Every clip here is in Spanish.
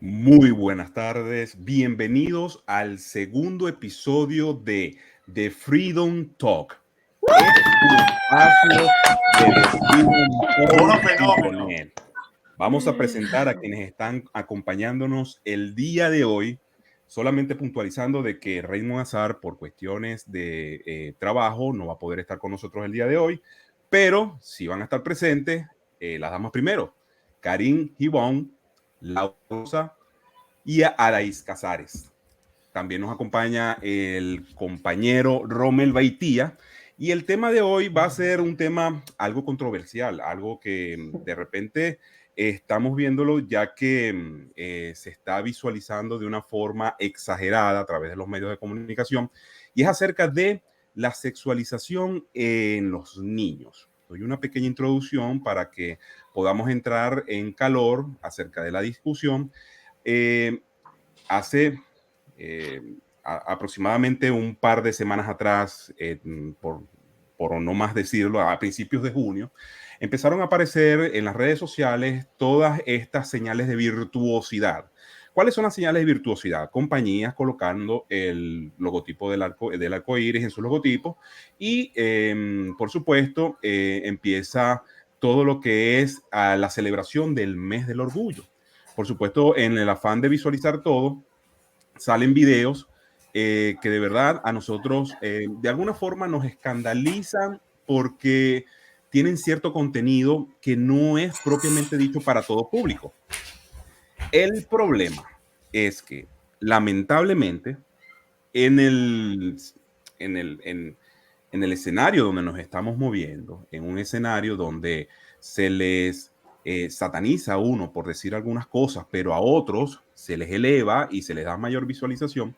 Muy buenas tardes, bienvenidos al segundo episodio de The Freedom Talk. Un espacio de Uno fenómeno. TheFreedomPod.net. Vamos a presentar a quienes están acompañándonos el día de hoy, solamente puntualizando de que Raymond Azar, por cuestiones de trabajo, no va a poder estar con nosotros el día de hoy, pero sí van a estar presentes las damas primero, Karim Gibón, Laura y a Araís Casares. También nos acompaña el compañero Rommel Baitía. Y el tema de hoy va a ser un tema algo controversial, algo que de repente estamos viéndolo ya que se está visualizando de una forma exagerada a través de los medios de comunicación, y es acerca de la sexualización en los niños. Doy una pequeña introducción para que podamos entrar en calor acerca de la discusión. Eh, hace aproximadamente un par de semanas atrás, por no más decirlo, a principios de junio, empezaron a aparecer en las redes sociales todas estas señales de virtuosidad. ¿Cuáles son las señales de virtuosidad? Compañías colocando el logotipo del arco iris en su logotipo y, por supuesto, empieza todo lo que es la celebración del mes del orgullo. Por supuesto, en el afán de visualizar todo, salen videos que de verdad a nosotros de alguna forma nos escandalizan porque tienen cierto contenido que no es propiamente dicho para todo público. El problema es que lamentablemente en el, en el, en, en el escenario donde nos estamos moviendo, en un escenario donde se les sataniza a uno por decir algunas cosas, pero a otros se les eleva y se les da mayor visualización,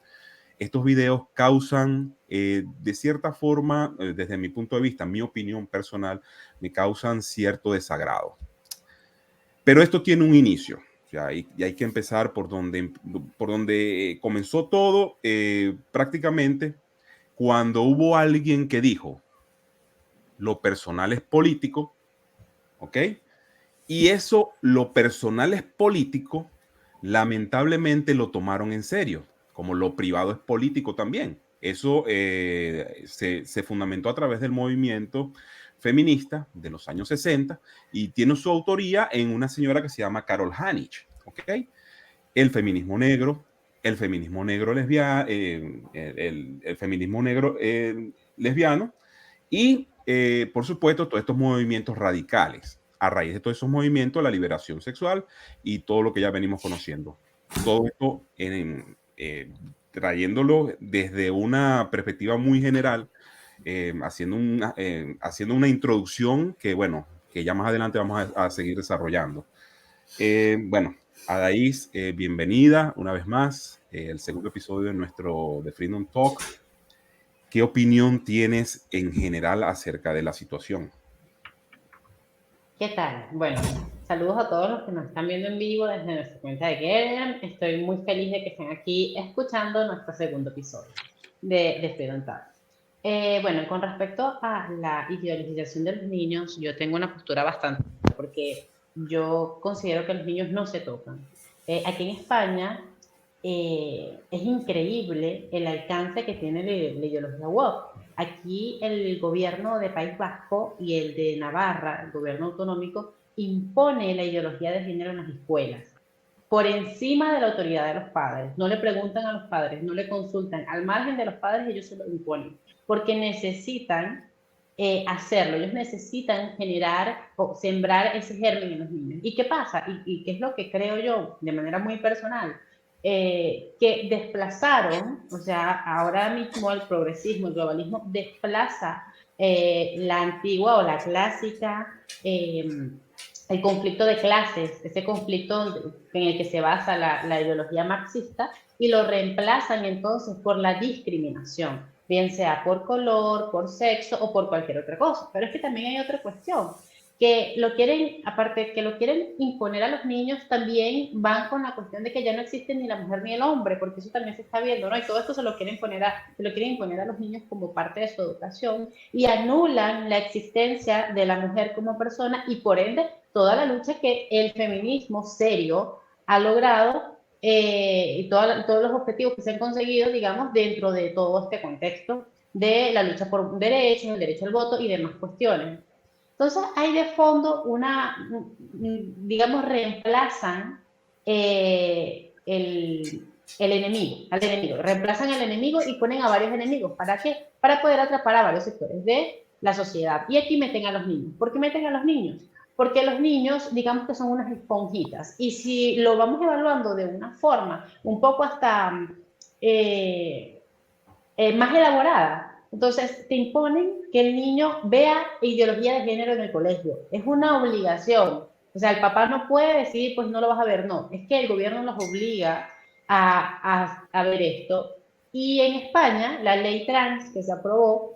estos videos causan, de cierta forma, desde mi punto de vista, mi opinión personal, me causan cierto desagrado. Pero esto tiene un inicio. O sea, y hay que empezar por donde comenzó todo, prácticamente cuando hubo alguien que dijo, lo personal es político, ¿ok? Y eso, lo personal es político, lamentablemente lo tomaron en serio, como lo privado es político también. Eso se fundamentó a través del movimiento feminista de los años 60 y tiene su autoría en una señora que se llama Carol Hanich, ¿ok? El feminismo negro, el feminismo negro lesbiano, el feminismo negro lesbiano y, por supuesto, todos estos movimientos radicales. A raíz de todos esos movimientos, la liberación sexual y todo lo que ya venimos conociendo. Todo esto trayéndolo desde una perspectiva muy general, haciendo una introducción que, bueno, que ya más adelante vamos a seguir desarrollando. Bueno, Adaís, bienvenida una vez más, el segundo episodio de nuestro The Freedom Talk. ¿Qué opinión tienes en general acerca de la situación? ¿Qué tal? Bueno, saludos a todos los que nos están viendo en vivo desde nuestra cuenta de Telegram. Estoy muy feliz de que estén aquí escuchando nuestro segundo episodio de Freedom Talk. Bueno, con respecto a la ideologización de los niños, yo tengo una postura bastante, porque yo considero que los niños no se tocan. Aquí en España es increíble el alcance que tiene la ideología woke. Aquí el gobierno de País Vasco y el de Navarra, el gobierno autonómico, impone la ideología de género en las escuelas, por encima de la autoridad de los padres. No le preguntan a los padres, no le consultan. Al margen de los padres, ellos se lo imponen, porque necesitan hacerlo. Ellos necesitan generar o sembrar ese germen en los niños. ¿Y qué pasa? ¿Y qué es lo que creo yo de manera muy personal? Que desplazaron, o sea, ahora mismo el progresismo, el globalismo desplaza la antigua o la clásica, el conflicto de clases, ese conflicto en el que se basa la ideología marxista, y lo reemplazan entonces por la discriminación, bien sea por color, por sexo o por cualquier otra cosa. Pero es que también hay otra cuestión, que lo quieren, aparte de que lo quieren imponer a los niños, también van con la cuestión de que ya no existe ni la mujer ni el hombre, porque eso también se está viendo, ¿no? Y todo esto se lo quieren imponer a los niños como parte de su educación, y anulan la existencia de la mujer como persona y por ende toda la lucha que el feminismo serio ha logrado y todos los objetivos que se han conseguido, digamos, dentro de todo este contexto de la lucha por un derecho, el derecho al voto y demás cuestiones. Entonces, hay de fondo digamos, reemplazan el enemigo, al enemigo, reemplazan al enemigo y ponen a varios enemigos. ¿Para qué? Para poder atrapar a varios sectores de la sociedad. Y aquí meten a los niños. ¿Por qué meten a los niños? Porque los niños, digamos que son unas esponjitas. Y si lo vamos evaluando de una forma un poco hasta más elaborada, entonces te imponen que el niño vea ideología de género en el colegio. Es una obligación. O sea, el papá no puede decir, pues no lo vas a ver, no. Es que el gobierno los obliga a ver esto. Y en España, la ley trans que se aprobó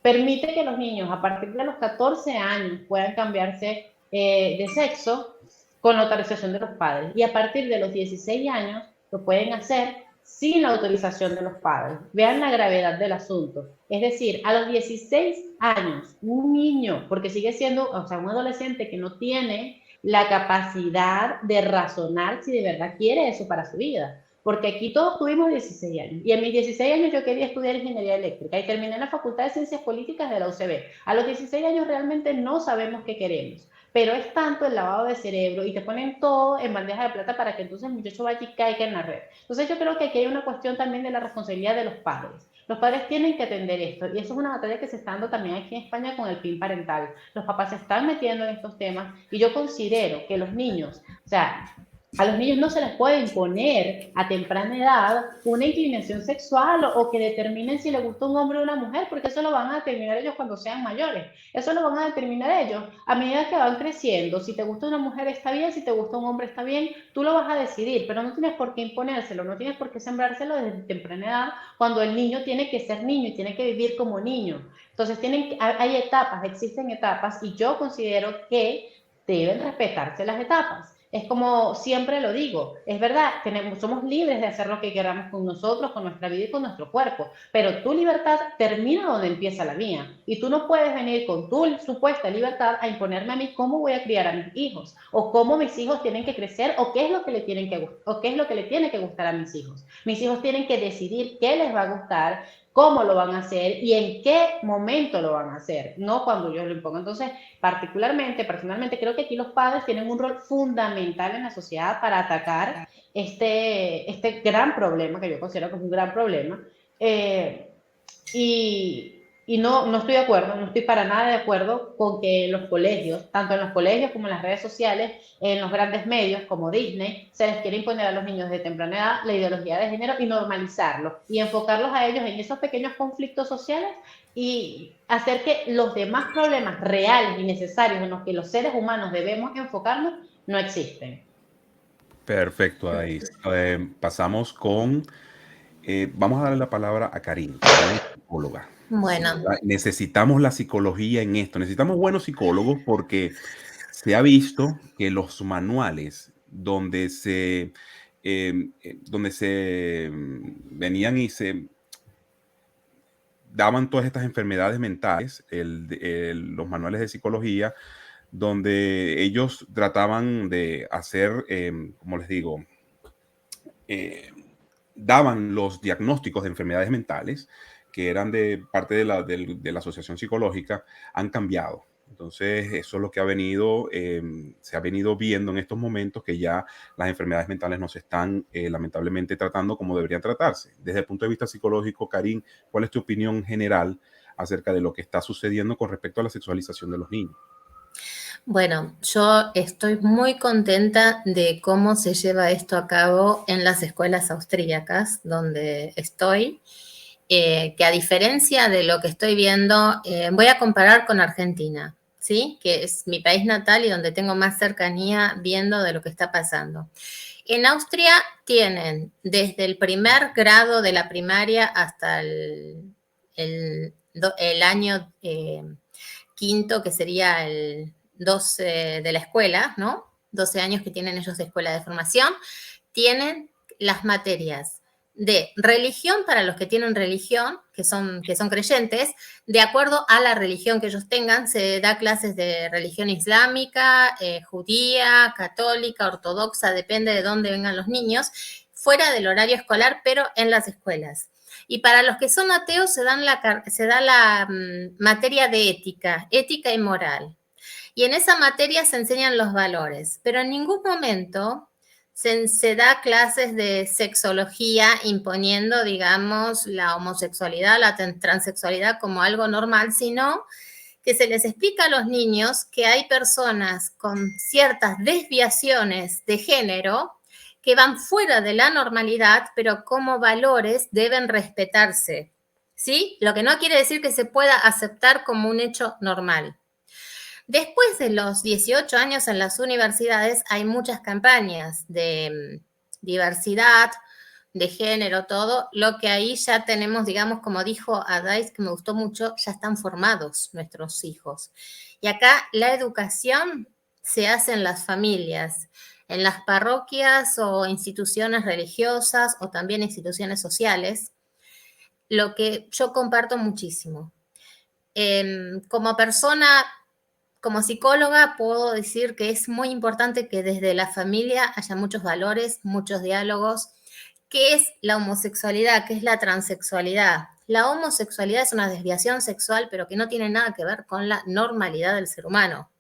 permite que los niños a partir de los 14 años puedan cambiarse de sexo con la autorización de los padres. Y a partir de los 16 años lo pueden hacer sin la autorización de los padres. Vean la gravedad del asunto. Es decir, a los 16 años, un niño, porque sigue siendo, o sea, un adolescente que no tiene la capacidad de razonar si de verdad quiere eso para su vida. Porque aquí todos tuvimos 16 años. Y a mis 16 años yo quería estudiar ingeniería eléctrica y terminé en la Facultad de Ciencias Políticas de la UCB. A los 16 años realmente no sabemos qué queremos. Pero es tanto el lavado de cerebro y te ponen todo en bandeja de plata para que entonces el muchacho vaya y caiga en la red. Entonces yo creo que aquí hay una cuestión también de la responsabilidad de los padres. Los padres tienen que atender esto y eso es una batalla que se está dando también aquí en España con el PIN parental. Los papás se están metiendo en estos temas y yo considero que los niños, o sea, a los niños no se les puede imponer a temprana edad una inclinación sexual o que determinen si les gusta un hombre o una mujer, porque eso lo van a determinar ellos cuando sean mayores. Eso lo van a determinar ellos a medida que van creciendo. Si te gusta una mujer está bien, si te gusta un hombre está bien, tú lo vas a decidir, pero no tienes por qué imponérselo, no tienes por qué sembrárselo desde temprana edad cuando el niño tiene que ser niño y tiene que vivir como niño. Entonces hay etapas, existen etapas y yo considero que deben respetarse las etapas. Es como siempre lo digo, es verdad, somos libres de hacer lo que queramos con nosotros, con nuestra vida y con nuestro cuerpo, pero tu libertad termina donde empieza la mía. Y tú no puedes venir con tu supuesta libertad a imponerme a mí cómo voy a criar a mis hijos, o cómo mis hijos tienen que crecer, o qué es lo que le tienen que o qué es lo que le tiene que gustar a mis hijos. Mis hijos tienen que decidir qué les va a gustar, cómo lo van a hacer y en qué momento lo van a hacer, no cuando yo lo impongo. Entonces, particularmente, personalmente, creo que aquí los padres tienen un rol fundamental en la sociedad para atacar este gran problema, que yo considero que es un gran problema, y no estoy de acuerdo, no estoy para nada de acuerdo con que los colegios, tanto en los colegios como en las redes sociales, en los grandes medios como Disney, se les quiere imponer a los niños de temprana edad la ideología de género y normalizarlo y enfocarlos a ellos en esos pequeños conflictos sociales y hacer que los demás problemas reales y necesarios en los que los seres humanos debemos enfocarnos no existen. Perfecto, Adaís. Pasamos con, vamos a darle la palabra a Karin, que es psicóloga. Bueno. Necesitamos la psicología en esto, necesitamos buenos psicólogos porque se ha visto que los manuales donde se venían y se daban todas estas enfermedades mentales, los manuales de psicología, donde ellos trataban de hacer, como les digo, daban los diagnósticos de enfermedades mentales que eran de parte de la Asociación Psicológica, han cambiado. Entonces, eso es lo que se ha venido viendo en estos momentos, que ya las enfermedades mentales no se están lamentablemente tratando como deberían tratarse. Desde el punto de vista psicológico, Karin, ¿cuál es tu opinión general acerca de lo que está sucediendo con respecto a la sexualización de los niños? Bueno, yo estoy muy contenta de cómo se lleva esto a cabo en las escuelas austríacas donde estoy, que a diferencia de lo que estoy viendo, voy a comparar con Argentina, ¿sí? Que es mi país natal y donde tengo más cercanía viendo de lo que está pasando. En Austria tienen desde el primer grado de la primaria hasta el año quinto, que sería el 12 de la escuela, ¿no? 12 años que tienen ellos de escuela de formación, tienen las materias de religión para los que tienen religión, que son creyentes, de acuerdo a la religión que ellos tengan. Se da clases de religión islámica, judía, católica, ortodoxa, depende de dónde vengan los niños, fuera del horario escolar, pero en las escuelas. Y para los que son ateos se da la materia de ética y moral. Y en esa materia se enseñan los valores, pero en ningún momento se da clases de sexología imponiendo, digamos, la homosexualidad, la transexualidad como algo normal, sino que se les explica a los niños que hay personas con ciertas desviaciones de género que van fuera de la normalidad, pero como valores deben respetarse, ¿sí? Lo que no quiere decir que se pueda aceptar como un hecho normal. Después de los 18 años en las universidades hay muchas campañas de diversidad, de género, todo, lo que ahí ya tenemos, digamos, como dijo Adais, que me gustó mucho, ya están formados nuestros hijos. Y acá la educación se hace en las familias, en las parroquias o instituciones religiosas o también instituciones sociales, lo que yo comparto muchísimo. Como persona, como psicóloga, puedo decir que es muy importante que desde la familia haya muchos valores, muchos diálogos. ¿Qué es la homosexualidad? ¿Qué es la transexualidad? La homosexualidad es una desviación sexual, pero que no tiene nada que ver con la normalidad del ser humano.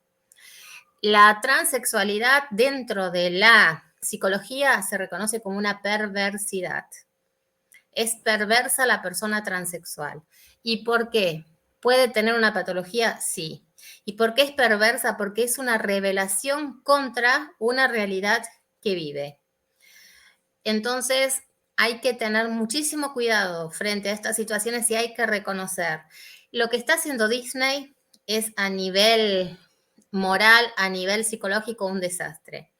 La transexualidad dentro de la psicología se reconoce como una perversidad. Es perversa la persona transexual. ¿Y por qué? ¿Puede tener una patología? Sí. ¿Y por qué es perversa? Porque es una revelación contra una realidad que vive. Entonces, hay que tener muchísimo cuidado frente a estas situaciones y hay que reconocer. Lo que está haciendo Disney es a nivel moral, a nivel psicológico, un desastre.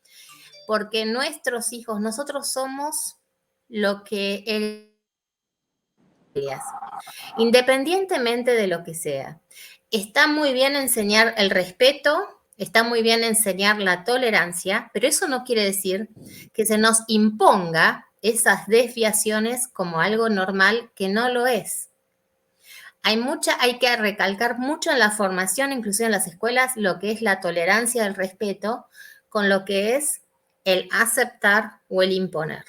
Porque nuestros hijos, nosotros somos lo que él independientemente de lo que sea. Está muy bien enseñar el respeto, está muy bien enseñar la tolerancia, pero eso no quiere decir que se nos imponga esas desviaciones como algo normal que no lo es. Hay que recalcar mucho en la formación, inclusive en las escuelas, lo que es la tolerancia, el respeto, con lo que es el aceptar o el imponer.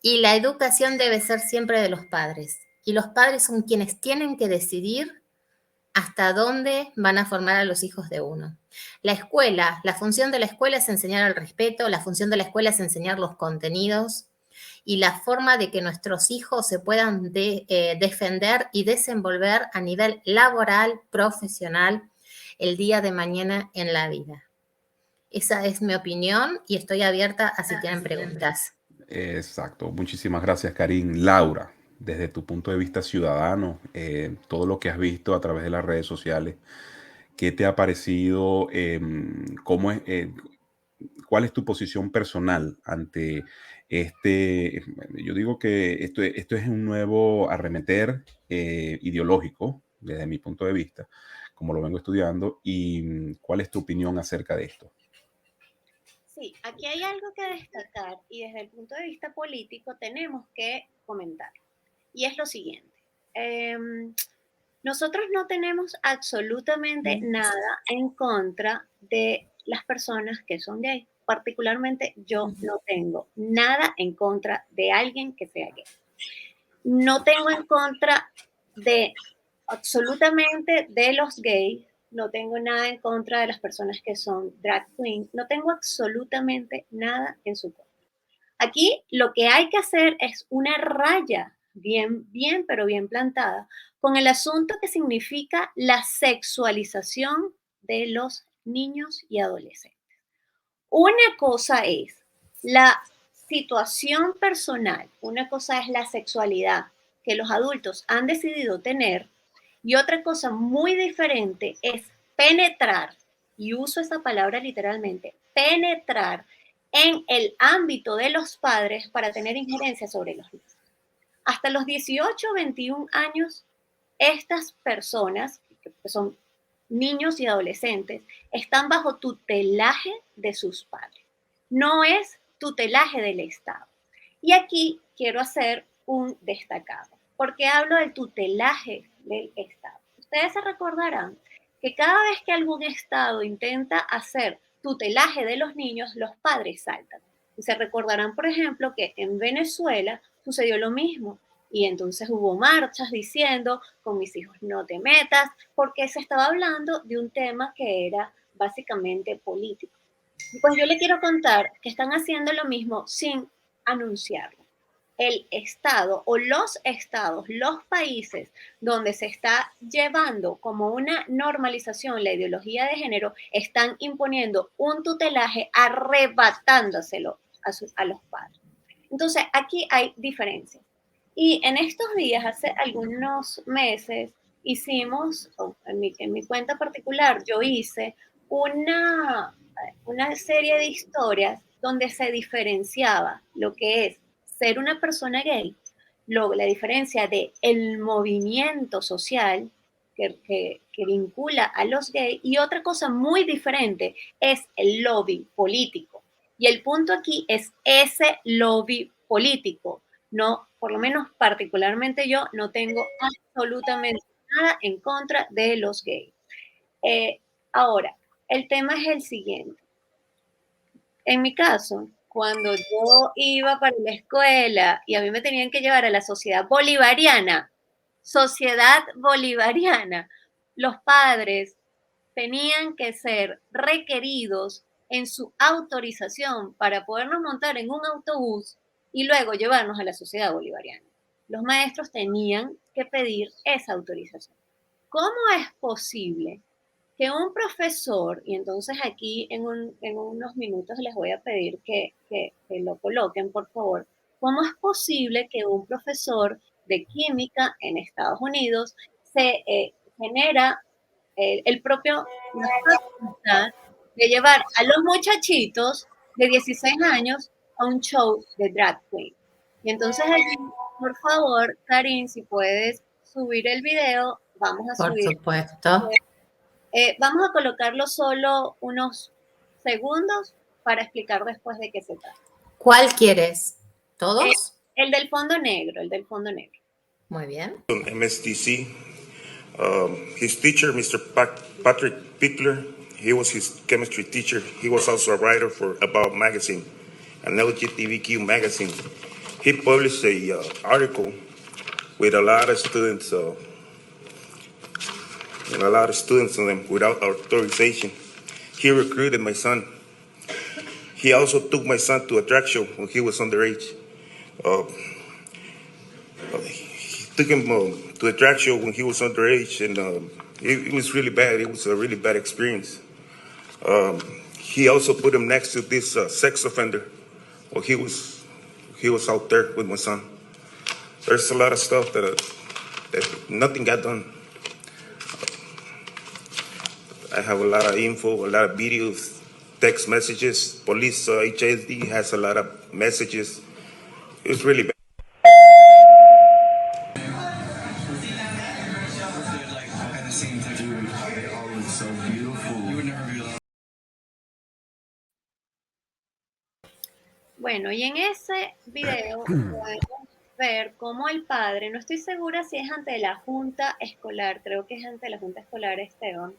Y la educación debe ser siempre de los padres. Y los padres son quienes tienen que decidir hasta dónde van a formar a los hijos de uno. La escuela, la función de la escuela es enseñar el respeto, la función de la escuela es enseñar los contenidos y la forma de que nuestros hijos se puedan defender y desenvolver a nivel laboral, profesional, el día de mañana en la vida. Esa es mi opinión y estoy abierta a si tienen preguntas. Exacto. Muchísimas gracias, Karin. Laura, desde tu punto de vista ciudadano, todo lo que has visto a través de las redes sociales, ¿qué te ha parecido? ¿Cuál es tu posición personal ante este? Yo digo que esto es un nuevo arremeter ideológico, desde mi punto de vista, como lo vengo estudiando, y ¿cuál es tu opinión acerca de esto? Sí, aquí hay algo que destacar y desde el punto de vista político tenemos que comentar. Y es lo siguiente. Nosotros no tenemos absolutamente nada en contra de las personas que son gay. Particularmente yo no tengo nada en contra de alguien que sea gay. No tengo en contra de absolutamente de los gays, no tengo nada en contra de las personas que son drag queen, no tengo absolutamente nada en su contra. Aquí lo que hay que hacer es una raya bien, pero bien plantada con el asunto que significa la sexualización de los niños y adolescentes. Una cosa es la situación personal, una cosa es la sexualidad que los adultos han decidido tener y otra cosa muy diferente es penetrar, y uso esa palabra literalmente, penetrar en el ámbito de los padres para tener injerencia sobre los niños. Hasta los 18 o 21 años, estas personas, que son niños y adolescentes, están bajo tutelaje de sus padres. No es tutelaje del Estado. Y aquí quiero hacer un destacado. ¿Por qué hablo del tutelaje del Estado? Ustedes se recordarán que cada vez que algún Estado intenta hacer tutelaje de los niños, los padres saltan. Y se recordarán, por ejemplo, que en Venezuela sucedió lo mismo. Y entonces hubo marchas diciendo, con mis hijos no te metas, porque se estaba hablando de un tema que era básicamente político. Y pues yo le quiero contar que están haciendo lo mismo sin anunciarlo. El Estado o los estados, los países donde se está llevando como una normalización la ideología de género, están imponiendo un tutelaje arrebatándoselo a los padres. Entonces, aquí hay diferencias. Y en estos días, hace algunos meses, hicimos, en mi cuenta particular, yo hice una serie de historias donde se diferenciaba lo que es ser una persona gay, la diferencia de el movimiento social que vincula a los gays, y otra cosa muy diferente es el lobby político. Y el punto aquí es ese lobby político. No, por lo menos particularmente yo, no tengo absolutamente nada en contra de los gays. Ahora, el tema es el siguiente. En mi caso, cuando yo iba para la escuela y a mí me tenían que llevar a la sociedad bolivariana, los padres tenían que ser requeridos en su autorización para podernos montar en un autobús y luego llevarnos a la sociedad bolivariana. Los maestros tenían que pedir esa autorización. ¿Cómo es posible que un profesor, y entonces aquí en unos minutos les voy a pedir que lo coloquen, por favor, cómo es posible que un profesor de química en Estados Unidos se genera el propio de llevar a los muchachitos de 16 años a un show de drag queen? Y entonces allí, por favor, Karin, si puedes subir el video, vamos a Por subir. supuesto. Vamos a colocarlo solo unos segundos para explicar después de qué se trata. ¿Cuál quieres? ¿Todos? El del fondo negro, el del fondo negro. Muy bien. MSDC. His teacher, Mr. Patrick Pickler, he was his chemistry teacher. He was also a writer for About Magazine, an LGBTQ magazine. He published a article with a lot of students on them without authorization. He recruited my son. He also took my son to a drag show when he was underage. He took him to a drag show when he was underage, and it was really bad. It was a really bad experience. He also put him next to this sex offender while he was out there with my son. There's a lot of stuff that nothing got done. I have a lot of info, a lot of videos, text messages. Police HSD has a lot of messages. It's really bad. Bueno, y en ese video podemos ver cómo el padre, no estoy segura si es ante la junta escolar, creo que es ante la junta escolar, Esteban,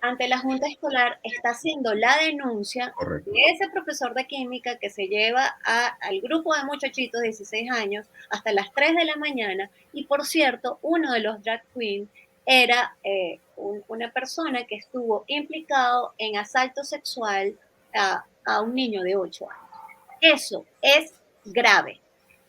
ante la junta escolar está haciendo la denuncia. Correcto. De ese profesor de química que se lleva al grupo de muchachitos de 16 años hasta las 3 de la mañana. Y por cierto, uno de los drag queens era una persona que estuvo implicado en asalto sexual a un niño de 8 años. Eso es grave.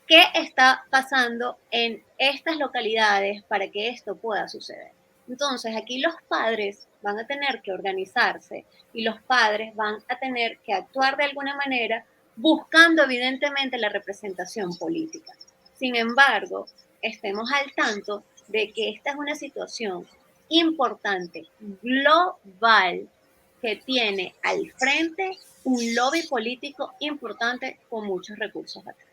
¿Qué está pasando en estas localidades para que esto pueda suceder? Entonces, aquí los padres van a tener que organizarse y los padres van a tener que actuar de alguna manera buscando evidentemente la representación política. Sin embargo, estemos al tanto de que esta es una situación importante, global, que tiene al frente un lobby político importante con muchos recursos atrás.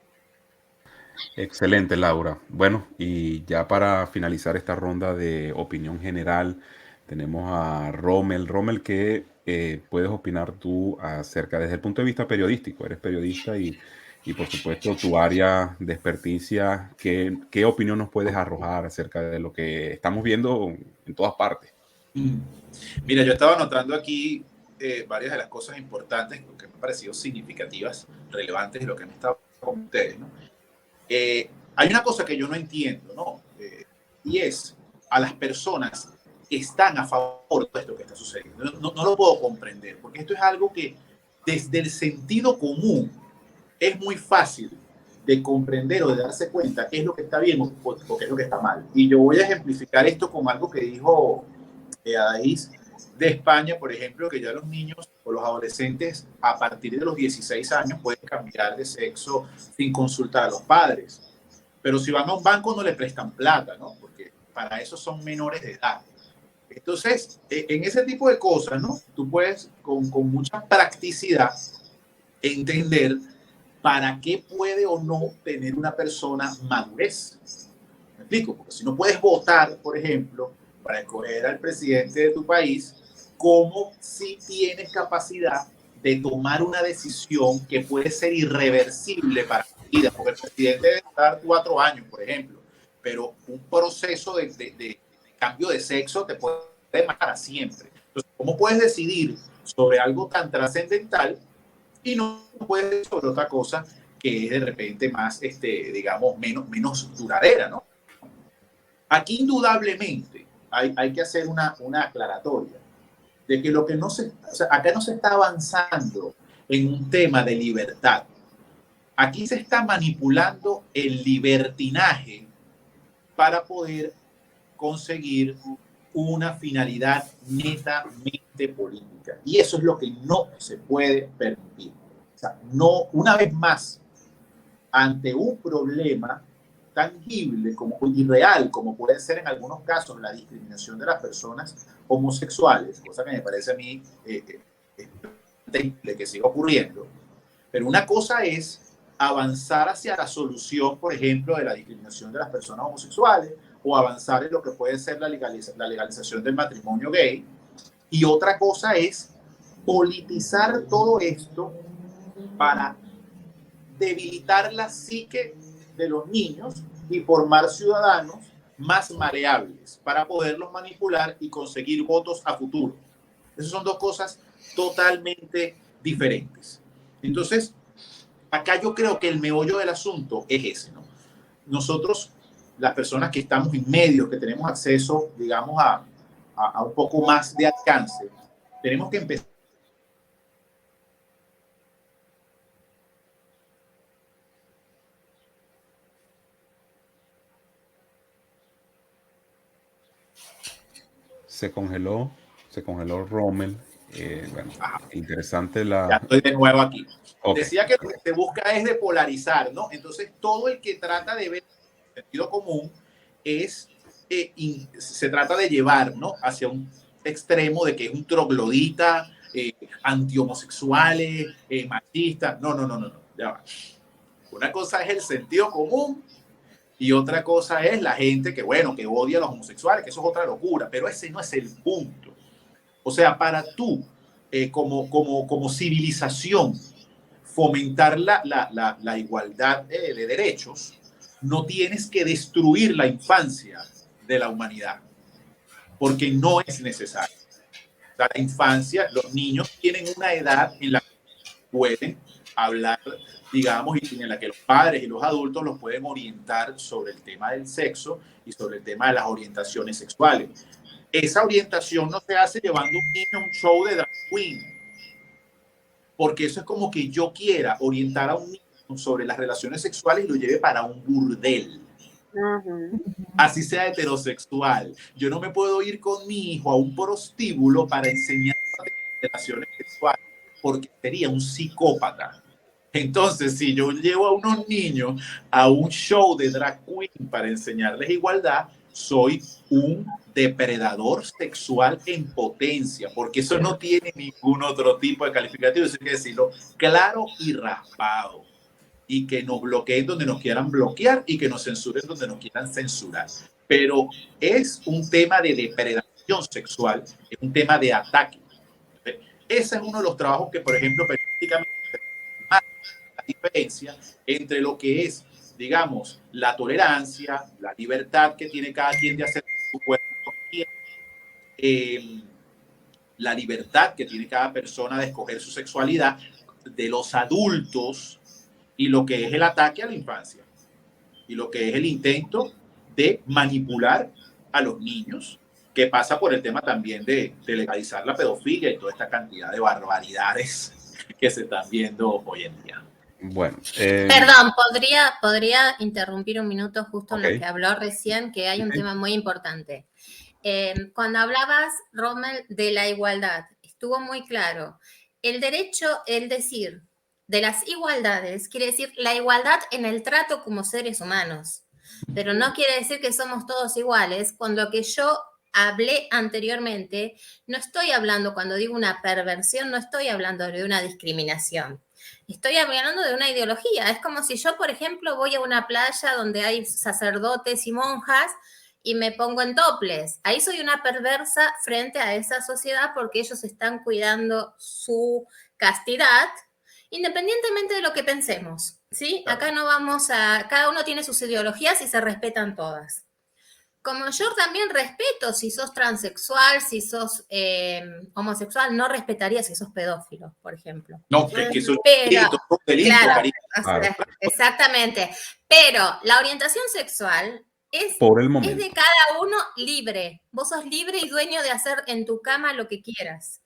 Excelente, Laura. Bueno, y ya para finalizar esta ronda de opinión general, tenemos a Rommel. Rommel, ¿qué puedes opinar tú acerca desde el punto de vista periodístico? Eres periodista y por supuesto tu área de experticia, ¿qué opinión nos puedes arrojar acerca de lo que estamos viendo en todas partes? Mira, yo estaba notando aquí varias de las cosas importantes que me han parecido significativas, relevantes de lo que han estado con ustedes, ¿no? Hay una cosa que yo no entiendo, ¿no? Y es a las personas que están a favor de esto que está sucediendo. No lo puedo comprender, porque esto es algo que desde el sentido común es muy fácil de comprender o de darse cuenta qué es lo que está bien o qué es lo que está mal. Y yo voy a ejemplificar esto con algo que dijo Adaís de España, por ejemplo, que ya los niños o los adolescentes a partir de los 16 años pueden cambiar de sexo sin consultar a los padres. Pero si van a un banco no le prestan plata, ¿no? Porque para eso son menores de edad. Entonces, en ese tipo de cosas, ¿no? Tú puedes con mucha practicidad entender para qué puede o no tener una persona madurez. ¿Me explico? Porque si no puedes votar, por ejemplo, para escoger al presidente de tu país, ¿cómo si tienes capacidad de tomar una decisión que puede ser irreversible para tu vida? Porque el presidente debe estar 4 años, por ejemplo, pero un proceso de cambio de sexo te puede matar para siempre. Entonces, ¿cómo puedes decidir sobre algo tan trascendental y no puedes decidir sobre otra cosa que es de repente más, digamos, menos duradera, ¿no? Aquí indudablemente hay que hacer una aclaratoria de que lo que no se, o sea, acá no se está avanzando en un tema de libertad. Aquí se está manipulando el libertinaje para poder conseguir una finalidad netamente política. Y eso es lo que no se puede permitir. O sea, no, una vez más, ante un problema tangible como, y real, como puede ser en algunos casos la discriminación de las personas homosexuales, cosa que me parece a mí que siga ocurriendo. Pero una cosa es avanzar hacia la solución, por ejemplo, de la discriminación de las personas homosexuales o avanzar en lo que puede ser la legalización del matrimonio gay. Y otra cosa es politizar todo esto para debilitar la psique de los niños y formar ciudadanos más maleables para poderlos manipular y conseguir votos a futuro. Esas son dos cosas totalmente diferentes. Entonces, acá yo creo que el meollo del asunto es ese, ¿no? Nosotros, las personas que estamos en medios, que tenemos acceso, digamos, a un poco más de alcance, tenemos que empezar. Se congeló Rommel. Bueno, interesante la... Ya estoy de nuevo aquí. Okay. Decía que lo que se busca es de polarizar, ¿no? Entonces, todo el que trata de ver el sentido común es, se trata de llevar, ¿no? Hacia un extremo de que es un troglodita, anti-homosexuales, machista. No, ya va. Una cosa es el sentido común y otra cosa es la gente que, bueno, que odia a los homosexuales, que eso es otra locura, pero ese no es el punto. O sea, para tú, como civilización, fomentar la igualdad de derechos, no tienes que destruir la infancia de la humanidad, porque no es necesario. O sea, la infancia, los niños tienen una edad en la que pueden hablar, digamos, y en la que los padres y los adultos los pueden orientar sobre el tema del sexo y sobre el tema de las orientaciones sexuales. Esa orientación no se hace llevando un niño a un show de drag queen, porque eso es como que yo quiera orientar a un niño sobre las relaciones sexuales y lo lleve para un burdel. Así sea heterosexual. Yo no me puedo ir con mi hijo a un prostíbulo para enseñar relaciones sexuales, porque sería un psicópata. Entonces, si yo llevo a unos niños a un show de drag queen para enseñarles igualdad, soy un depredador sexual en potencia, porque eso no tiene ningún otro tipo de calificativo. Eso hay que decirlo claro y raspado. Y que nos bloqueen donde nos quieran bloquear y que nos censuren donde nos quieran censurar. Pero es un tema de depredación sexual, es un tema de ataque. Ese es uno de los trabajos que, por ejemplo, periodísticamente la diferencia entre lo que es, digamos, la tolerancia, la libertad que tiene cada quien de hacer su cuerpo, la libertad que tiene cada persona de escoger su sexualidad, de los adultos, y lo que es el ataque a la infancia, y lo que es el intento de manipular a los niños, que pasa por el tema también de legalizar la pedofilia y toda esta cantidad de barbaridades que se están viendo hoy en día. Bueno, Perdón, ¿podría interrumpir un minuto justo en ok. lo que habló recién, que hay un Ok. tema muy importante? Cuando hablabas, Rommel, de la igualdad, estuvo muy claro. El derecho, el decir de las igualdades, quiere decir la igualdad en el trato como seres humanos, pero no quiere decir que somos todos iguales. Con lo que yo hablé anteriormente, no estoy hablando, cuando digo una perversión, no estoy hablando de una discriminación. Estoy hablando de una ideología. Es como si yo, por ejemplo, voy a una playa donde hay sacerdotes y monjas y me pongo en toples. Ahí soy una perversa frente a esa sociedad porque ellos están cuidando su castidad, independientemente de lo que pensemos, ¿sí? Acá no vamos a... Cada uno tiene sus ideologías y se respetan todas. Como yo también respeto si sos transexual, si sos homosexual, no respetaría si sos pedófilo, por ejemplo. No, es que eso Pero, es un delito, claro, cariño. o sea, Claro. exactamente. Pero la orientación sexual es Por el momento. de cada uno libre. Vos sos libre y dueño de hacer en tu cama lo que quieras.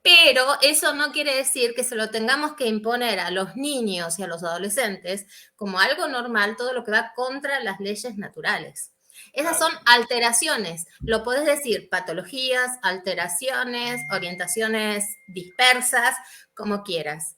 Pero eso no quiere decir que se lo tengamos que imponer a los niños y a los adolescentes como algo normal, todo lo que va contra las leyes naturales. Esas son alteraciones. Lo podés decir patologías, alteraciones, orientaciones dispersas, como quieras.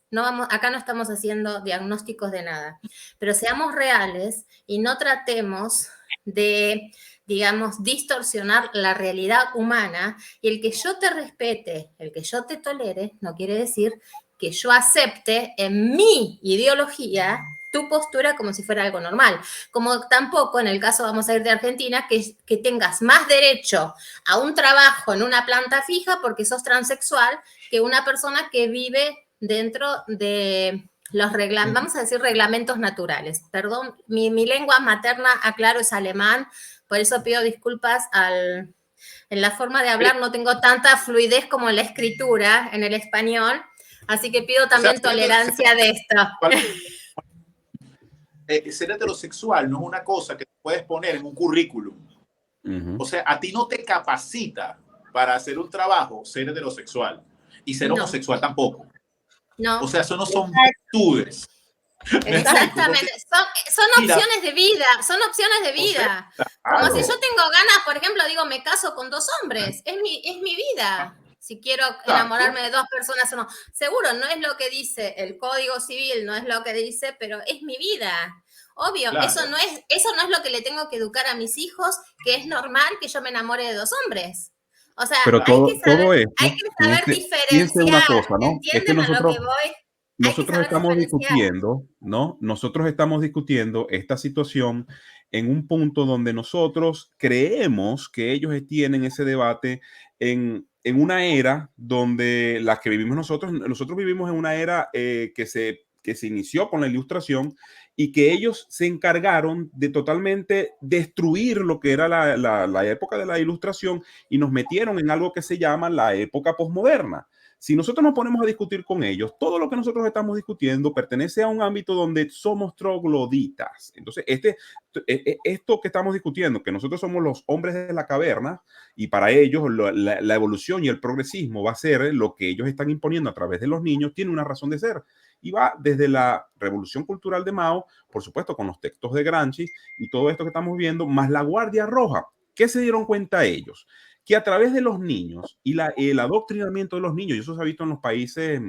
Acá no estamos haciendo diagnósticos de nada. Pero seamos reales y no tratemos de, digamos, distorsionar la realidad humana, y el que yo te respete, el que yo te tolere, no quiere decir que yo acepte en mi ideología tu postura como si fuera algo normal. Como tampoco, en el caso, vamos a ir de Argentina, que tengas más derecho a un trabajo en una planta fija porque sos transexual que una persona que vive dentro de los vamos a decir reglamentos naturales. Perdón, mi lengua materna, aclaro, es alemán, por eso pido disculpas en la forma de hablar, no tengo tanta fluidez como en la escritura, en el español, así que pido también tolerancia de esto. Ser heterosexual no es una cosa que puedes poner en un currículum. O sea, a ti no te capacita para hacer un trabajo ser heterosexual, y ser homosexual tampoco. No. O sea, eso no son virtudes. Exactamente, son opciones de vida, son opciones de vida. O sea, claro. Como si yo tengo ganas, por ejemplo, digo, me caso con 2 hombres, es mi vida. Si quiero enamorarme de 2 personas o no. Seguro, no es lo que dice el Código Civil, no es lo que dice, pero es mi vida. Obvio, Claro. eso no es lo que le tengo que educar a mis hijos, que es normal que yo me enamore de 2 hombres. O sea, Pero todo esto, hay que saber piense una diferenciar. cosa, ¿no? Es que ¿Entienden a lo que voy? nosotros estamos discutiendo, ¿no? Nosotros estamos discutiendo esta situación en un punto donde nosotros creemos que ellos tienen ese debate en una era donde la que vivimos nosotros vivimos en una era que se inició con la Ilustración, y que ellos se encargaron de totalmente destruir lo que era la época de la Ilustración, y nos metieron en algo que se llama la época posmoderna. Si nosotros nos ponemos a discutir con ellos, todo lo que nosotros estamos discutiendo pertenece a un ámbito donde somos trogloditas. Entonces, esto que estamos discutiendo, que nosotros somos los hombres de la caverna, y para ellos la evolución y el progresismo va a ser lo que ellos están imponiendo a través de los niños, tiene una razón de ser. Y va desde la revolución cultural de Mao, por supuesto, con los textos de Gramsci y todo esto que estamos viendo, más la Guardia Roja. ¿Qué se dieron cuenta ellos? Que a través de los niños y el adoctrinamiento de los niños, y eso se ha visto en los países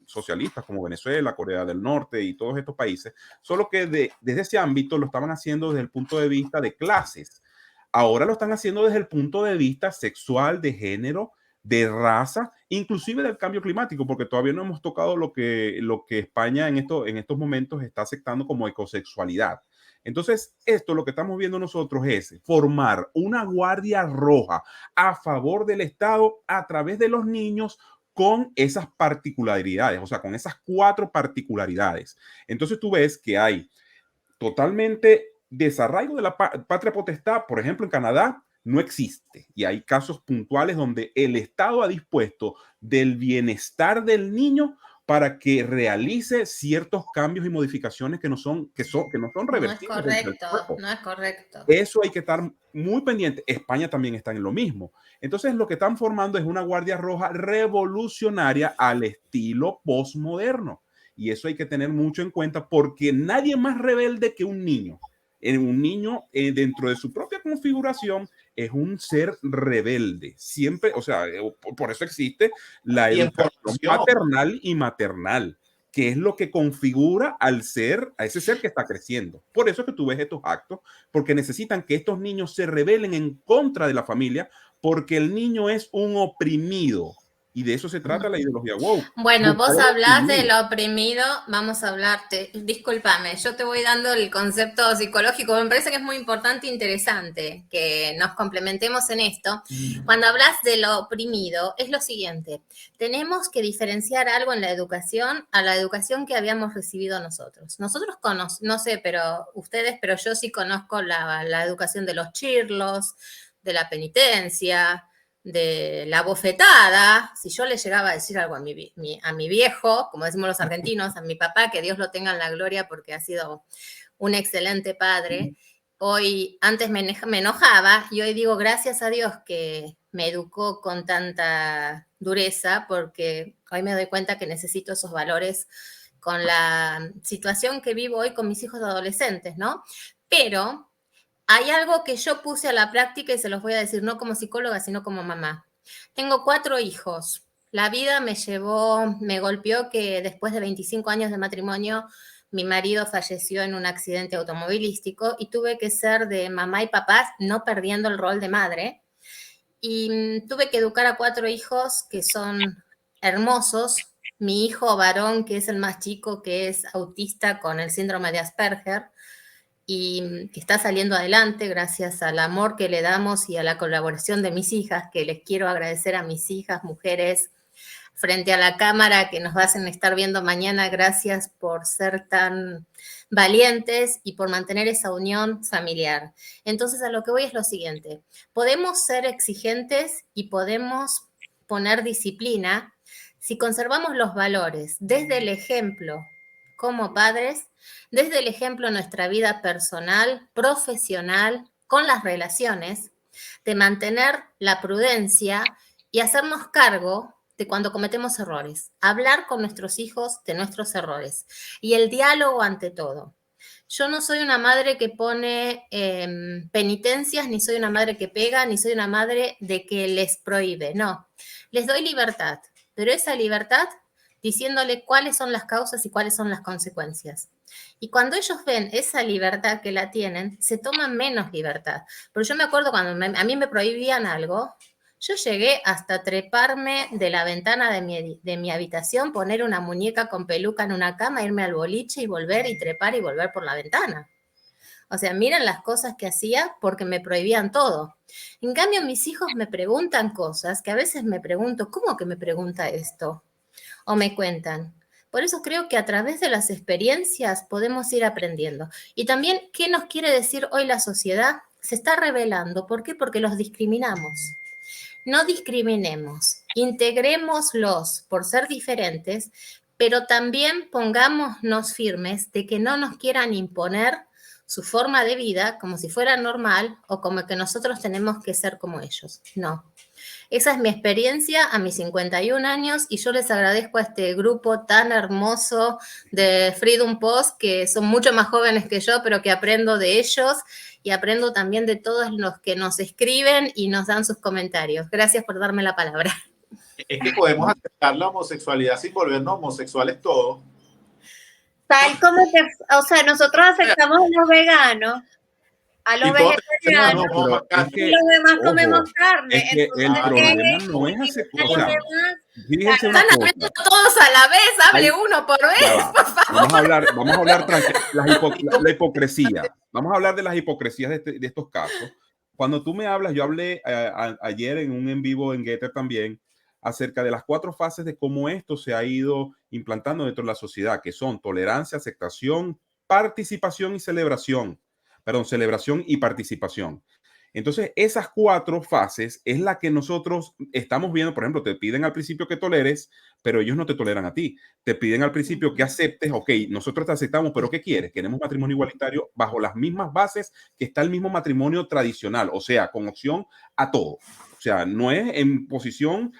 socialistas como Venezuela, Corea del Norte y todos estos países, solo que desde ese ámbito lo estaban haciendo desde el punto de vista de clases. Ahora lo están haciendo desde el punto de vista sexual, de género, de raza, inclusive del cambio climático, porque todavía no hemos tocado lo que España en estos momentos está aceptando como ecosexualidad. Entonces, esto lo que estamos viendo nosotros es formar una guardia roja a favor del Estado a través de los niños, con esas particularidades, o sea, con esas 4 particularidades. Entonces tú ves que hay totalmente desarraigo de la patria potestad, por ejemplo, en Canadá. no existe. Y hay casos puntuales donde el Estado ha dispuesto del bienestar del niño para que realice ciertos cambios y modificaciones que no son No es reversibles dentro del correcto, cuerpo. no es correcto. Eso hay que estar muy pendiente. España también está en lo mismo. Entonces, lo que están formando es una Guardia Roja revolucionaria al estilo postmoderno. Y eso hay que tener mucho en cuenta porque nadie más rebelde que un niño. Un niño, dentro de su propia configuración, es un ser rebelde. Siempre, o sea, por eso existe la Y en educación formación. paternal y maternal, que es lo que configura a ese ser que está creciendo. Por eso es que tú ves estos actos, porque necesitan que estos niños se rebelen en contra de la familia, porque el niño es un oprimido. Y de eso se trata la ideología woke. Bueno, Buscar vos el hablás de oprimido. lo oprimido, vamos a hablarte. Discúlpame, yo te voy dando el concepto psicológico. Me parece que es muy importante e interesante que nos complementemos en esto. Cuando hablas de lo oprimido, es lo siguiente: tenemos que diferenciar algo en la educación a la educación que habíamos recibido nosotros. Nosotros no sé, pero ustedes, pero yo sí conozco la educación de los chirlos, de la penitencia, de la bofetada. Si yo le llegaba a decir algo a mi viejo, como decimos los argentinos, a mi papá, que Dios lo tenga en la gloria porque ha sido un excelente padre, hoy, antes me enojaba y hoy digo gracias a Dios que me educó con tanta dureza, porque hoy me doy cuenta que necesito esos valores con la situación que vivo hoy con mis hijos adolescentes, ¿no? Pero hay algo que yo puse a la práctica y se los voy a decir, no como psicóloga, sino como mamá. Tengo 4 hijos. La vida me golpeó que después de 25 años de matrimonio, mi marido falleció en un accidente automovilístico y tuve que ser de mamá y papá, no perdiendo el rol de madre. Y tuve que educar a 4 hijos que son hermosos. Mi hijo varón, que es el más chico, que es autista con el síndrome de Asperger, y que está saliendo adelante gracias al amor que le damos y a la colaboración de mis hijas, que les quiero agradecer a mis hijas, mujeres, frente a la cámara que nos hacen estar viendo mañana. Gracias por ser tan valientes y por mantener esa unión familiar. Entonces, a lo que voy es lo siguiente: podemos ser exigentes y podemos poner disciplina si conservamos los valores desde el ejemplo como padres, desde el ejemplo en nuestra vida personal, profesional, con las relaciones, de mantener la prudencia y hacernos cargo de cuando cometemos errores, hablar con nuestros hijos de nuestros errores y el diálogo ante todo. Yo no soy una madre que pone penitencias, ni soy una madre que pega, ni soy una madre de que les prohíbe, no. Les doy libertad, pero esa libertad diciéndole cuáles son las causas y cuáles son las consecuencias. Y cuando ellos ven esa libertad que la tienen, se toman menos libertad. Pero yo me acuerdo cuando a mí me prohibían algo, yo llegué hasta treparme de la ventana de mi habitación, poner una muñeca con peluca en una cama, irme al boliche y volver y trepar y volver por la ventana. O sea, miren las cosas que hacía porque me prohibían todo. En cambio, mis hijos me preguntan cosas que a veces me pregunto, ¿cómo que me pregunta esto? O me cuentan. Por eso creo que a través de las experiencias podemos ir aprendiendo. Y también, ¿qué nos quiere decir hoy la sociedad? Se está revelando. ¿Por qué? Porque los discriminamos. No discriminemos, integrémoslos por ser diferentes, pero también pongámonos firmes de que no nos quieran imponer su forma de vida como si fuera normal o como que nosotros tenemos que ser como ellos. No. Esa es mi experiencia a mis 51 años y yo les agradezco a este grupo tan hermoso de Freedom Post, que son mucho más jóvenes que yo, pero que aprendo de ellos y aprendo también de todos los que nos escriben y nos dan sus comentarios. Gracias por darme la palabra. Es que podemos aceptar la homosexualidad sin volvernos homosexuales todos. Tal como que, o sea, nosotros aceptamos a los veganos, a los vegetarianos, y los demás comemos carne. Es que Entonces, el problema no es aceptar. O sea, fíjense una Están cosa. hablando todos a la vez, hable uno por vez, por favor. Vamos a hablar la hipocresía. Vamos a hablar de las hipocresías de estos casos. Cuando tú me hablas, yo hablé ayer en un en vivo en Getter también acerca de las 4 fases de cómo esto se ha ido implantando dentro de la sociedad, que son tolerancia, aceptación, participación y celebración. Perdón, celebración y participación. Entonces, esas 4 fases es la que nosotros estamos viendo. Por ejemplo, te piden al principio que toleres, pero ellos no te toleran a ti. Te piden al principio que aceptes, ok, nosotros te aceptamos, pero ¿qué quieres? Queremos matrimonio igualitario bajo las mismas bases que está el mismo matrimonio tradicional, o sea, con opción a todo. O sea, no es en posición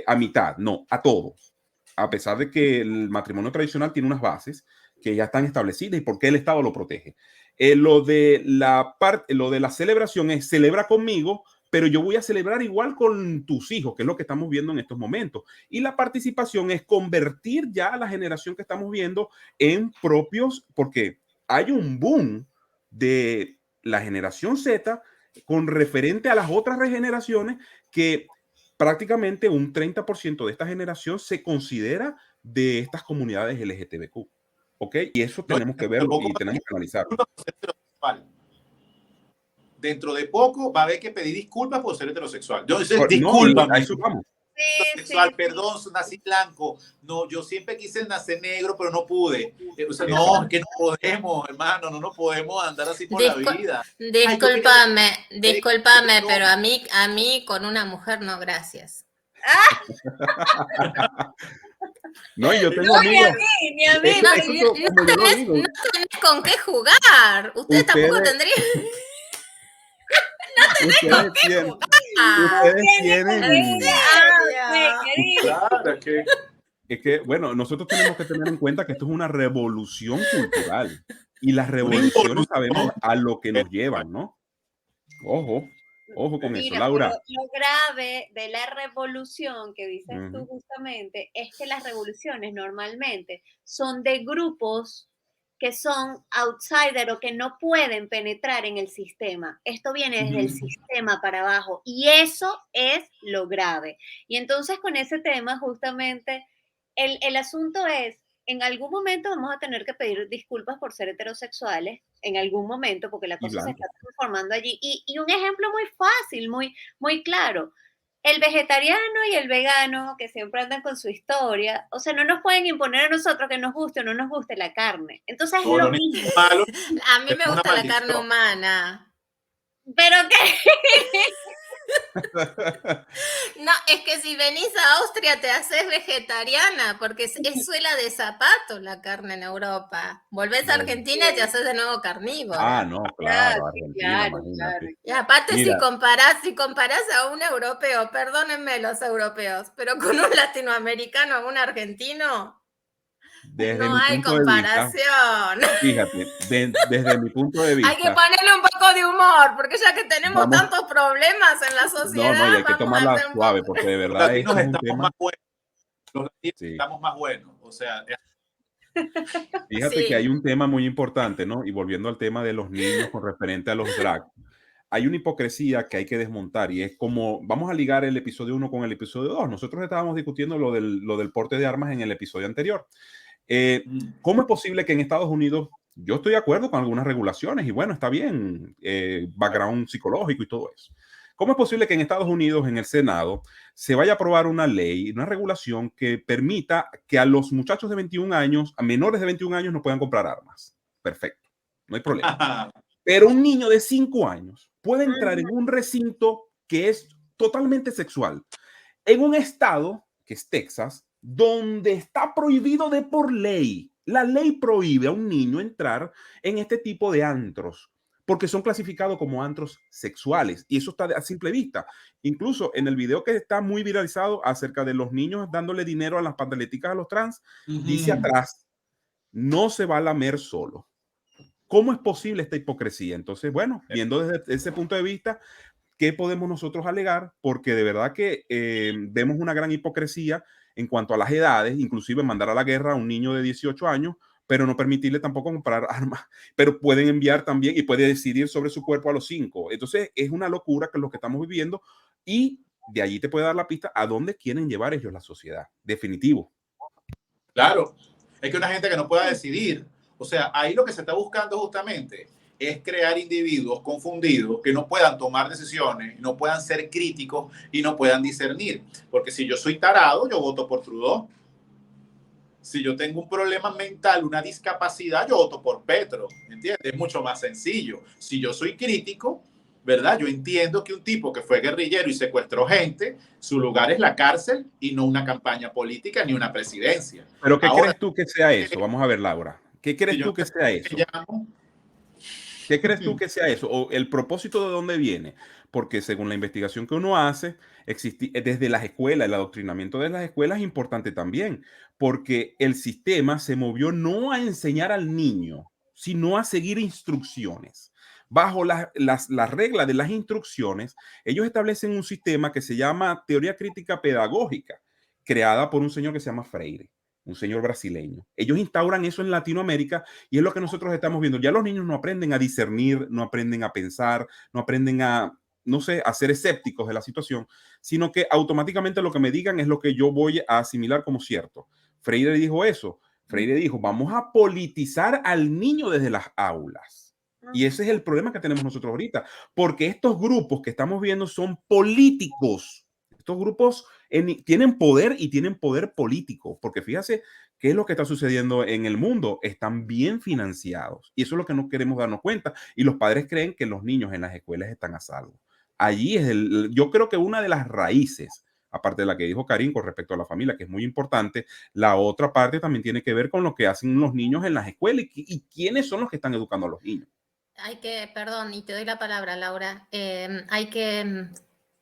a mitad, no, a todo. A pesar de que el matrimonio tradicional tiene unas bases que ya están establecidas y por qué el Estado lo protege. Lo de la celebración es celebra conmigo, pero yo voy a celebrar igual con tus hijos, que es lo que estamos viendo en estos momentos. Y la participación es convertir ya a la generación que estamos viendo en propios, porque hay un boom de la generación Z con referente a las otras generaciones que prácticamente un 30% de esta generación se considera de estas comunidades LGTBQ. ¿Ok? Y eso No, tenemos que verlo tampoco y tenemos que analizarlo. Dentro de poco va a haber que pedir disculpas por ser heterosexual. Yo No, discúlpame. a eso vamos. Sexual, perdón, nací blanco. No, yo siempre quise nacer negro, pero no pude. O sea, no, es que no podemos, hermano, no nos podemos andar así por la vida. Discúlpame, pero a mí con una mujer no, gracias. No, y yo tengo amigos. Ni a mí. No tenés con qué jugar. Ustedes tampoco tendrían. Ustedes tienen. Claro, Es que, bueno, nosotros tenemos que tener en cuenta que esto es una revolución cultural y las revoluciones sabemos a lo que nos llevan, ¿no? Ojo con eso, Laura. Lo grave de la revolución que dices tú justamente es que las revoluciones normalmente son de grupos que son outsider o que no pueden penetrar en el sistema. Esto viene desde el sistema para abajo y eso es lo grave. Y entonces con ese tema justamente el asunto es, en algún momento vamos a tener que pedir disculpas por ser heterosexuales, en algún momento, porque la cosa se está transformando allí. Y un ejemplo muy fácil, muy claro. El vegetariano y el vegano, que siempre andan con su historia, o sea, no nos pueden imponer a nosotros que nos guste o no nos guste la carne. Entonces es lo mismo. A mí me gusta la carne humana. ¿Pero qué? No, es que si venís a Austria te haces vegetariana, porque es suela de zapato la carne en Europa. Volvés a Argentina y te haces de nuevo carnívoro. Ah, no, claro, Argentina, imagínate. Y aparte, si comparás a un europeo, perdónenme los europeos, pero con un latinoamericano o un argentino, no hay comparación. Fíjate, desde mi punto de vista. Hay que ponerle un poco de humor, porque ya que tenemos tantos problemas en la sociedad. No, y hay que tomarla suave, porque de verdad es un tema. Los latinos estamos más buenos, o sea. Fíjate que hay un tema muy importante, ¿no? Y volviendo al tema de los niños con referente a los drag, hay una hipocresía que hay que desmontar y es como, vamos a ligar el episodio 1 con el episodio 2. Nosotros estábamos discutiendo lo del porte de armas en el episodio anterior. ¿Cómo es posible que en Estados Unidos, yo estoy de acuerdo con algunas regulaciones y bueno, está bien, background psicológico y todo eso? ¿Cómo es posible que en Estados Unidos, en el Senado, se vaya a aprobar una ley, una regulación que permita que a los muchachos de 21 años, a menores de 21 años, no puedan comprar armas? Perfecto, no hay problema. Pero un niño de 5 años puede entrar en un recinto que es totalmente sexual, en un estado, que es Texas, donde está prohibido de por ley. La ley prohíbe a un niño entrar en este tipo de antros, porque son clasificados como antros sexuales, y eso está a simple vista. Incluso en el video que está muy viralizado acerca de los niños dándole dinero a las pantaleticas a los trans, dice atrás, no se va a lamer solo. ¿Cómo es posible esta hipocresía? Entonces, bueno, viendo desde ese punto de vista, ¿qué podemos nosotros alegar? Porque de verdad que vemos una gran hipocresía en cuanto a las edades, inclusive mandar a la guerra a un niño de 18 años, pero no permitirle tampoco comprar armas, pero pueden enviar también y puede decidir sobre su cuerpo a los 5. Entonces es una locura que es lo que estamos viviendo y de allí te puede dar la pista a dónde quieren llevar ellos la sociedad. Definitivo. Claro, es que una gente que no pueda decidir, o sea, ahí lo que se está buscando justamente es crear individuos confundidos que no puedan tomar decisiones, no puedan ser críticos y no puedan discernir. Porque si yo soy tarado, yo voto por Trudeau. Si yo tengo un problema mental, una discapacidad, yo voto por Petro, ¿entiendes? Es mucho más sencillo. Si yo soy crítico, ¿verdad? Yo entiendo que un tipo que fue guerrillero y secuestró gente, su lugar es la cárcel y no una campaña política ni una presidencia. ¿Pero qué Ahora, crees tú que sea eso? Vamos a ver, Laura. ¿Qué crees tú que sea eso? ¿Qué crees tú que sea eso? ¿O el propósito de dónde viene? Porque según la investigación que uno hace, desde las escuelas, el adoctrinamiento de las escuelas es importante también, porque el sistema se movió no a enseñar al niño, sino a seguir instrucciones. Bajo las reglas de las instrucciones, ellos establecen un sistema que se llama teoría crítica pedagógica, creada por un señor que se llama Freire, un señor brasileño. Ellos instauran eso en Latinoamérica y es lo que nosotros estamos viendo. Ya los niños no aprenden a discernir, no aprenden a pensar, no aprenden a, no sé, a ser escépticos de la situación, sino que automáticamente lo que me digan es lo que yo voy a asimilar como cierto. Freire dijo eso. Freire dijo, vamos a politizar al niño desde las aulas. Y ese es el problema que tenemos nosotros ahorita, porque estos grupos que estamos viendo son políticos. Estos grupos tienen poder y tienen poder político, porque fíjate qué es lo que está sucediendo en el mundo. Están bien financiados y eso es lo que no queremos darnos cuenta. Y los padres creen que los niños en las escuelas están a salvo. Allí es yo creo que una de las raíces, aparte de la que dijo Karim con respecto a la familia, que es muy importante, la otra parte también tiene que ver con lo que hacen los niños en las escuelas y quiénes son los que están educando a los niños. Perdón, y te doy la palabra, Laura, hay que,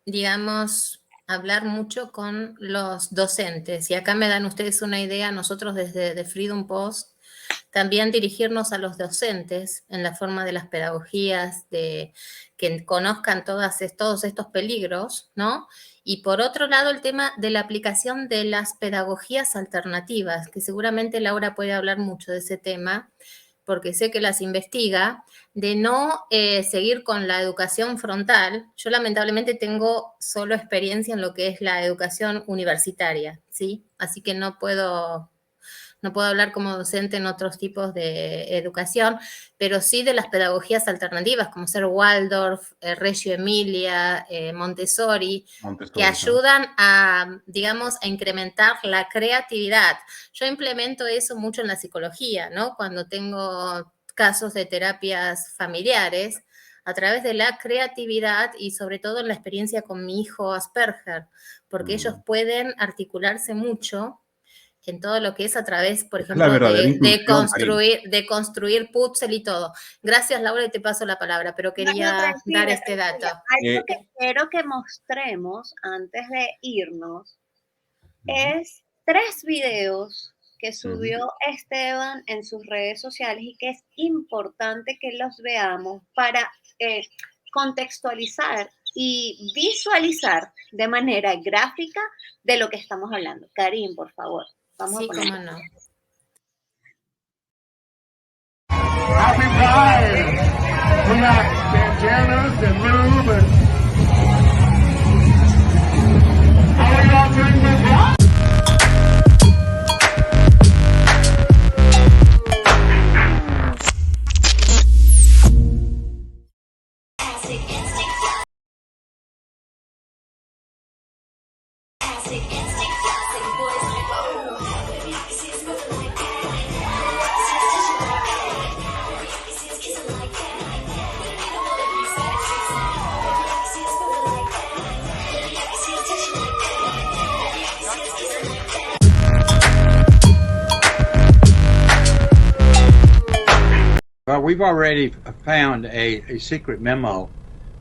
digamos, hablar mucho con los docentes. Y acá me dan ustedes una idea, nosotros desde The Freedom Post, también dirigirnos a los docentes en la forma de las pedagogías, de que conozcan todos estos peligros, ¿no? Y por otro lado, el tema de la aplicación de las pedagogías alternativas, que seguramente Laura puede hablar mucho de ese tema, porque sé que las investiga, de no seguir con la educación frontal. Yo lamentablemente tengo solo experiencia en lo que es la educación universitaria, ¿sí? Así que no puedo hablar como docente en otros tipos de educación, pero sí de las pedagogías alternativas, como ser Waldorf, Reggio Emilia, Montessori, que ayudan a, digamos, a incrementar la creatividad. Yo implemento eso mucho en la psicología, ¿no? Cuando tengo casos de terapias familiares, a través de la creatividad y sobre todo en la experiencia con mi hijo Asperger, porque ellos pueden articularse mucho en todo lo que es a través, por ejemplo, de construir puzzle y todo. Gracias, Laura, y te paso la palabra, pero quería dar este dato. Algo que quiero que mostremos antes de irnos es 3 videos que subió Esteban en sus redes sociales y que es importante que los veamos para contextualizar y visualizar de manera gráfica de lo que estamos hablando. Karim, por favor. Vamos sí, a poner. cómo no. Happy Pride. Relax, Janice and Lube and how are y'all doing this? Well, we've already found a secret memo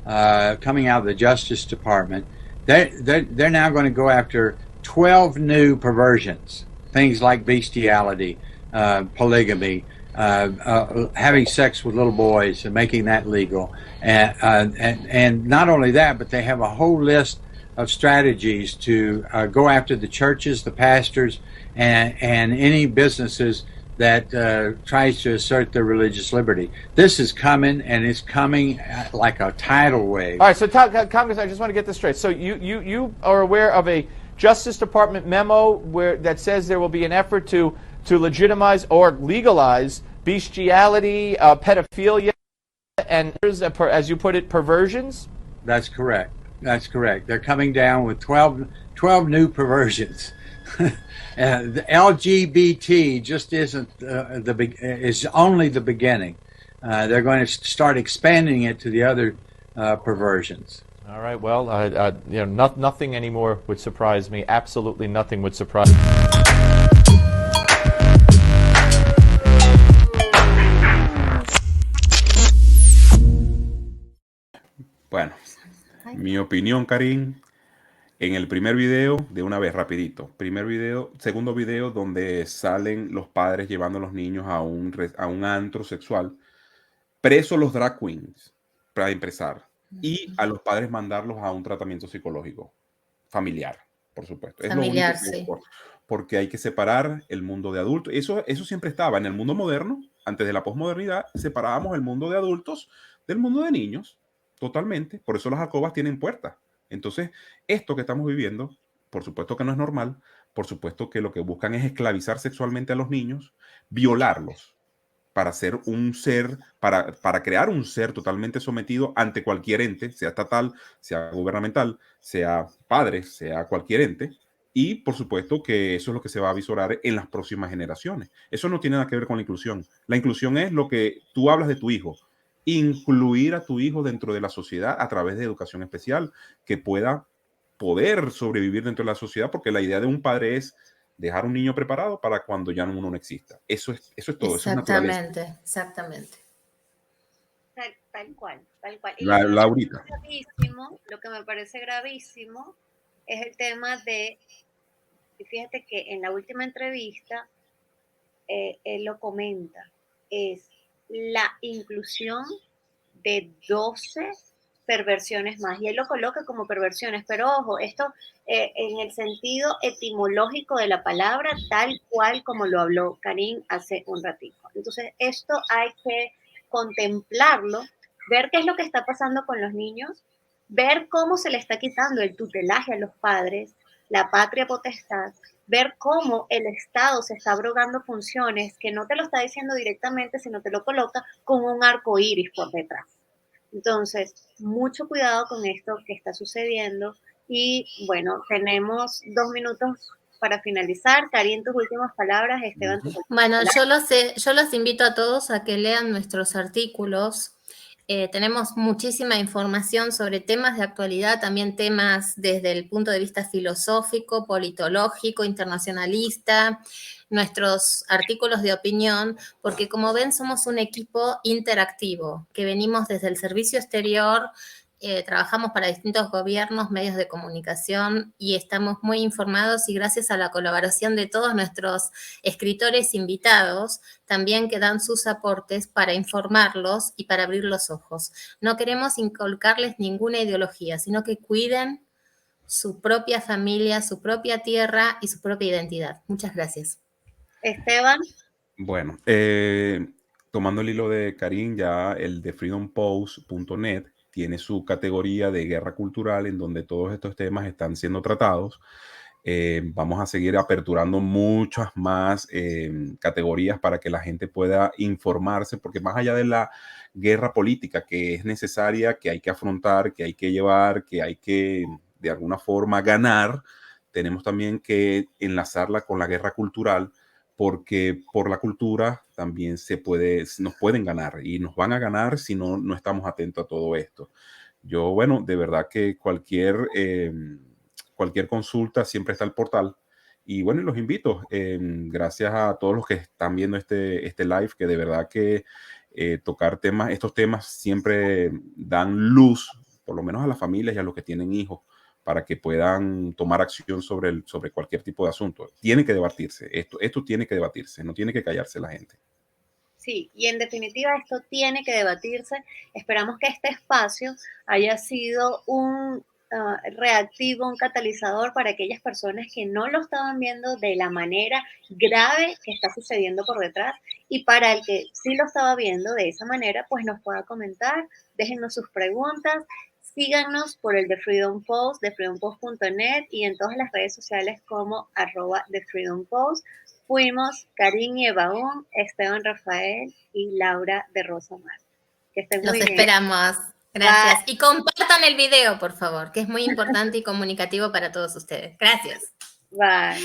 coming out of the Justice Department. They're now going to go after 12 new perversions, things like bestiality, polygamy, having sex with little boys and making that legal. And not only that, but they have a whole list of strategies to go after the churches, the pastors, and any businesses that tries to assert their religious liberty. This is coming, and it's coming like a tidal wave. All right, so Congress, I just want to get this straight. So you are aware of a Justice Department memo that says there will be an effort to legitimize or legalize bestiality, pedophilia, and as you put it, perversions? That's correct. That's correct. They're coming down with 12 new perversions. The LGBT just isn't is only the beginning. They're going to start expanding it to the other perversions. All right. Well, nothing anymore would surprise me. Absolutely nothing would surprise me. Bueno, mi opinión, Karim, en el primer video, de una vez, rapidito, segundo video donde salen los padres llevando a los niños a un antro sexual, presos los drag queens, para empezar, y a los padres mandarlos a un tratamiento psicológico familiar, por supuesto. Es lo único Familiar, que sí. porque hay que separar el mundo de adultos. Eso siempre estaba en el mundo moderno, antes de la posmodernidad, separábamos el mundo de adultos del mundo de niños, totalmente. Por eso las alcobas tienen puertas. Entonces, esto que estamos viviendo, por supuesto que no es normal, por supuesto que lo que buscan es esclavizar sexualmente a los niños, violarlos, para ser un ser, para crear un ser totalmente sometido ante cualquier ente, sea estatal, sea gubernamental, sea padre, sea cualquier ente. Y por supuesto que eso es lo que se va a visorar en las próximas generaciones. Eso no tiene nada que ver con la inclusión. La inclusión es lo que tú hablas de tu hijo. Incluir a tu hijo dentro de la sociedad a través de educación especial, que pueda poder sobrevivir dentro de la sociedad, porque la idea de un padre es dejar un niño preparado para cuando ya uno no exista. Eso es todo, eso es naturaleza. Exactamente. Tal cual. Y Laurita. lo que me parece gravísimo es el tema de, y fíjate que en la última entrevista, él lo comenta, es la inclusión de 12 perversiones más, y él lo coloca como perversiones, pero ojo, esto en el sentido etimológico de la palabra, tal cual como lo habló Karim hace un ratito. Entonces, esto hay que contemplarlo, ver qué es lo que está pasando con los niños, ver cómo se le está quitando el tutelaje a los padres, la patria potestad, ver cómo el Estado se está abrogando funciones que no te lo está diciendo directamente, sino te lo coloca con un arco iris por detrás. Entonces, mucho cuidado con esto que está sucediendo. Y bueno, tenemos 2 minutos para finalizar. Karim, tus últimas palabras. Esteban, tus últimas Bueno, palabras. yo los invito a todos a que lean nuestros artículos. Tenemos muchísima información sobre temas de actualidad, también temas desde el punto de vista filosófico, politológico, internacionalista, nuestros artículos de opinión, porque como ven somos un equipo interactivo, que venimos desde el servicio exterior, trabajamos para distintos gobiernos, medios de comunicación y estamos muy informados y gracias a la colaboración de todos nuestros escritores invitados, también que dan sus aportes para informarlos y para abrir los ojos. No queremos inculcarles ninguna ideología, sino que cuiden su propia familia, su propia tierra y su propia identidad. Muchas gracias. Esteban. Bueno, tomando el hilo de Karim, ya el de freedompost.net tiene su categoría de guerra cultural en donde todos estos temas están siendo tratados. Vamos a seguir aperturando muchas más categorías para que la gente pueda informarse, porque más allá de la guerra política que es necesaria, que hay que afrontar, que hay que llevar, que hay que de alguna forma ganar, tenemos también que enlazarla con la guerra cultural, porque por la cultura también nos pueden ganar y nos van a ganar si no estamos atentos a todo esto. Yo, bueno, de verdad que cualquier consulta siempre está el portal. Y bueno, los invito. Gracias a todos los que están viendo este live, que de verdad que tocar estos temas siempre dan luz, por lo menos a las familias y a los que tienen hijos, para que puedan tomar acción sobre cualquier tipo de asunto. Tiene que debatirse. Esto tiene que debatirse, no tiene que callarse la gente. Sí, y en definitiva esto tiene que debatirse. Esperamos que este espacio haya sido un reactivo, un catalizador para aquellas personas que no lo estaban viendo de la manera grave que está sucediendo por detrás, y para el que sí lo estaba viendo de esa manera, pues nos pueda comentar, déjennos sus preguntas, síganos por el de Freedom Post, de freedompost.net, y en todas las redes sociales como @TheFreedomPost. Fuimos Karim y Ebaún, Esteban Rafael y Laura de Rosamar. Que estén muy bien. Los esperamos. Gracias. Bye. Y compartan el video, por favor, que es muy importante y comunicativo para todos ustedes. Gracias. Bye.